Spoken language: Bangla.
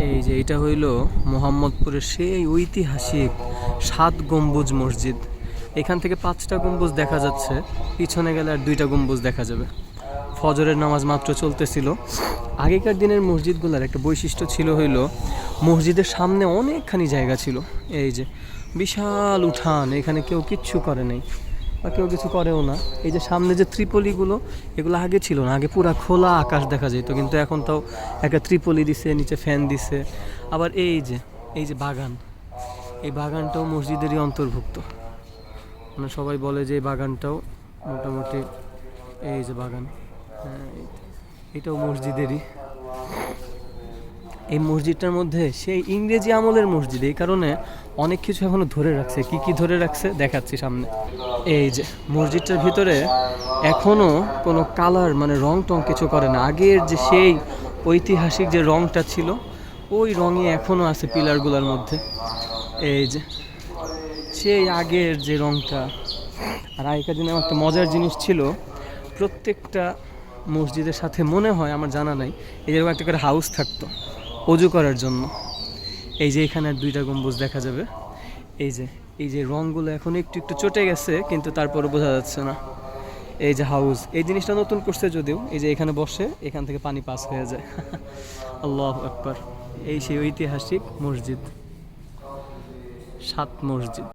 এই যে এটা হইল মোহাম্মদপুরের সেই ঐতিহাসিক 7 গম্বুজ মসজিদ। এখান থেকে 5টা গম্বুজ দেখা যাচ্ছে, পিছনে গেলে আর 2টা গম্বুজ দেখা যাবে। ফজরের নামাজ মাত্র চলতেছিল। আগেকার দিনের মসজিদগুলোর একটা বৈশিষ্ট্য ছিল হইল মসজিদের সামনে অনেকখানি জায়গা ছিল। এই যে বিশাল উঠান, এখানে কেউ কিচ্ছু করে নাই বা কেউ কিছু করেও না। এই যে সামনে যে ত্রিপলিগুলো, এগুলো আগে ছিল না, আগে পুরা খোলা আকাশ দেখা যেত, কিন্তু এখন তাও একটা ত্রিপলি দিছে, নিচে ফ্যান দিছে। আবার এই যে বাগান, এই বাগানটাও মসজিদেরই অন্তর্ভুক্ত। মানে সবাই বলে যে এই বাগানটাও মোটামুটি, এই যে বাগান, হ্যাঁ, এটাও মসজিদেরই। এই মসজিদটার মধ্যে সেই ইংরেজি আমলের মসজিদ, এই কারণে অনেক কিছু এখনো ধরে রাখছে। কি কি ধরে রাখছে দেখাচ্ছি সামনে। এই যে মসজিদটার ভিতরে এখনো কোনো কালার মানে রং টং কিছু করে না। আগের যে সেই ঐতিহাসিক যে রংটা ছিল, ওই রঙই এখনো আছে পিলারগুলোর মধ্যে। এই যে সেই আগের যে রংটা। আর আগেকার দিনে একটা মজার জিনিস ছিল, প্রত্যেকটা মসজিদের সাথে মনে হয়, আমার জানা নাই, এরকম একটা করে হাউস থাকতো অজু করার জন্য। এই যে এখানে আর 2টা গম্বুজ দেখা যাবে। এই যে রঙগুলো এখন একটু একটু চটে গেছে, কিন্তু তারপরে বোঝা যাচ্ছে না। এই যে হাউস, এই জিনিসটা নতুন করছে যদিও। এই যে এখানে বসে এখান থেকে পানি পাস হয়ে যায়। আল্লাহু আকবার। এই সেই ঐতিহাসিক মসজিদ, 7 মসজিদ।